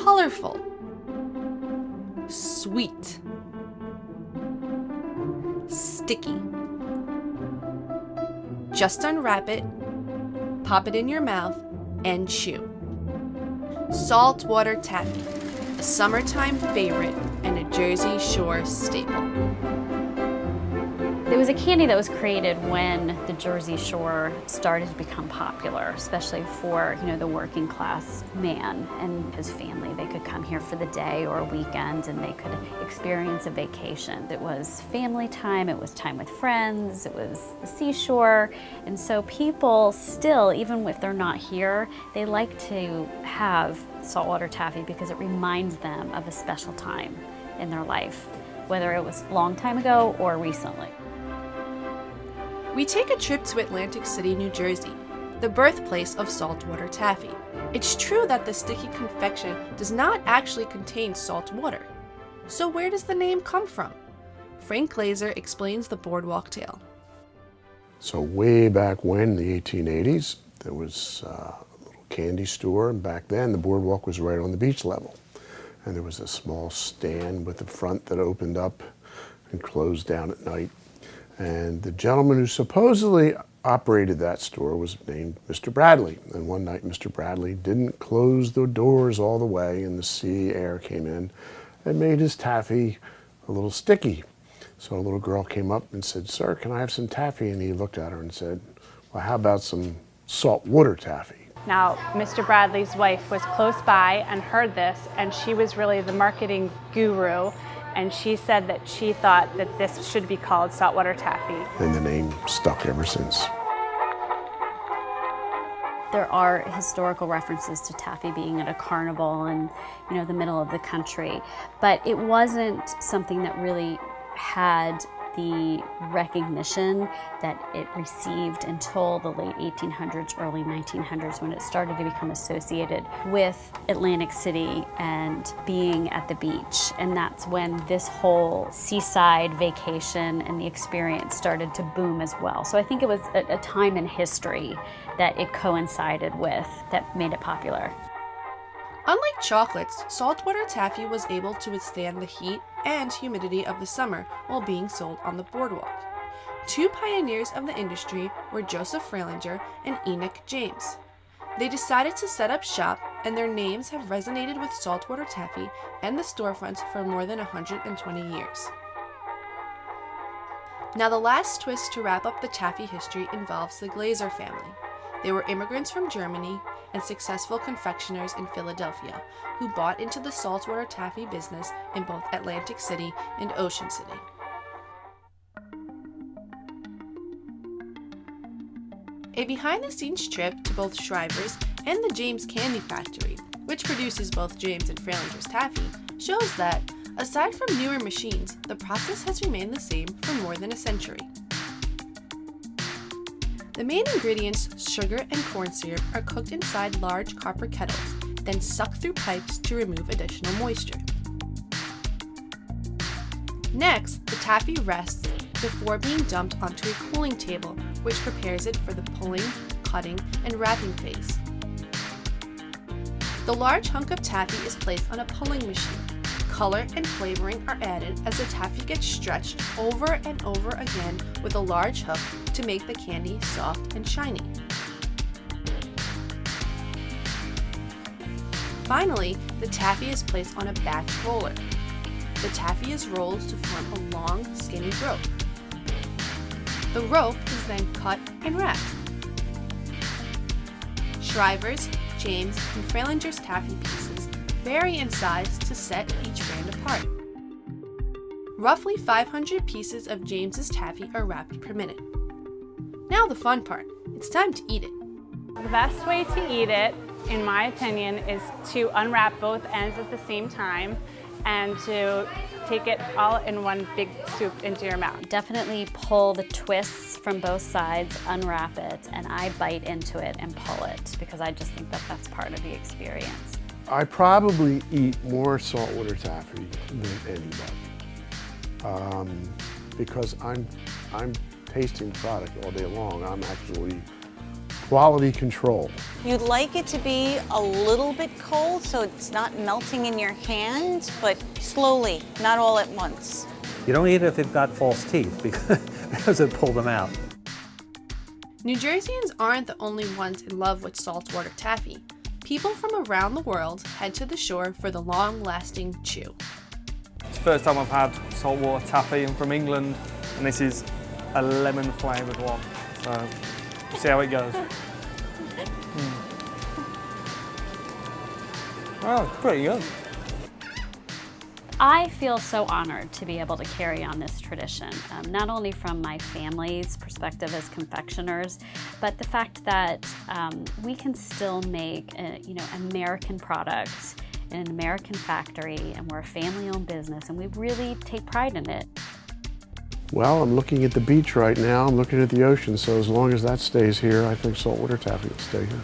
colorful, sweet, sticky. Just unwrap it, pop it in your mouth, and chew. Saltwater taffy, a summertime favorite and a Jersey Shore staple. It was a candy that was created when the Jersey Shore started to become popular, especially for, the working class man and his family. They could come here for the day or a weekend and they could experience a vacation. It was family time, it was time with friends, it was the seashore. And so people still, even if they're not here, they like to have saltwater taffy because it reminds them of a special time in their life, whether it was a long time ago or recently. We take a trip to Atlantic City, New Jersey, the birthplace of saltwater taffy. It's true that the sticky confection does not actually contain salt water. So where does the name come from? Frank Glazer explains the Boardwalk tale. So way back when, the 1880s, there was a little candy store, and back then the Boardwalk was right on the beach level. And there was a small stand with the front that opened up and closed down at night. And the gentleman who supposedly operated that store was named Mr. Bradley. And one night Mr. Bradley didn't close the doors all the way and the sea air came in and made his taffy a little sticky. So a little girl came up and said, "Sir, can I have some taffy?" And he looked at her and said, "Well, how about some saltwater taffy?" Now, Mr. Bradley's wife was close by and heard this, and she was really the marketing guru. And she said that she thought that this should be called saltwater taffy. And the name stuck ever since. There are historical references to taffy being at a carnival in, the middle of the country, but it wasn't something that really had the recognition that it received until the late 1800s, early 1900s, when it started to become associated with Atlantic City and being at the beach. And that's when this whole seaside vacation and the experience started to boom as well. So I think it was a time in history that it coincided with that made it popular. Unlike chocolates, saltwater taffy was able to withstand the heat and humidity of the summer while being sold on the boardwalk. Two pioneers of the industry were Joseph Fralinger and Enoch James. They decided to set up shop, and their names have resonated with saltwater taffy and the storefronts for more than 120 years. Now, the last twist to wrap up the taffy history involves the Glazer family. They were immigrants from Germany and successful confectioners in Philadelphia who bought into the saltwater taffy business in both Atlantic City and Ocean City. A behind-the-scenes trip to both Shriver's and the James Candy factory, which produces both James and Fralinger's taffy, shows that, aside from newer machines, the process has remained the same for more than a century. The main ingredients, sugar and corn syrup, are cooked inside large copper kettles, then sucked through pipes to remove additional moisture. Next, the taffy rests before being dumped onto a cooling table, which prepares it for the pulling, cutting, and wrapping phase. The large hunk of taffy is placed on a pulling machine. Color and flavoring are added as the taffy gets stretched over and over again with a large hook to make the candy soft and shiny. Finally, the taffy is placed on a batch roller. The taffy is rolled to form a long, skinny rope. The rope is then cut and wrapped. Shriver's, James, and Fralinger's taffy pieces vary in size to set each brand apart. Roughly 500 pieces of James's taffy are wrapped per minute. Now the fun part. It's time to eat it. The best way to eat it, in my opinion, is to unwrap both ends at the same time and to take it all in one big swoop into your mouth. Definitely pull the twists from both sides, unwrap it, and I bite into it and pull it because I just think that that's part of the experience. I probably eat more saltwater taffy than anybody because I'm tasting the product all day long. I'm actually quality control. You'd like it to be a little bit cold so it's not melting in your hand, but slowly, not all at once. You don't eat it if they've got false teeth because it pull them out. New Jerseyans aren't the only ones in love with saltwater taffy. People from around the world head to the shore for the long-lasting chew. It's the first time I've had saltwater taffy. I'm from England, and this is a lemon flavoured one. So, we'll see how it goes. Oh, it's pretty good. I feel so honored to be able to carry on this tradition, not only from my family's perspective as confectioners, but the fact that we can still make American products in an American factory, and we're a family-owned business, and we really take pride in it. Well, I'm looking at the beach right now, I'm looking at the ocean, so as long as that stays here, I think saltwater taffy will stay here.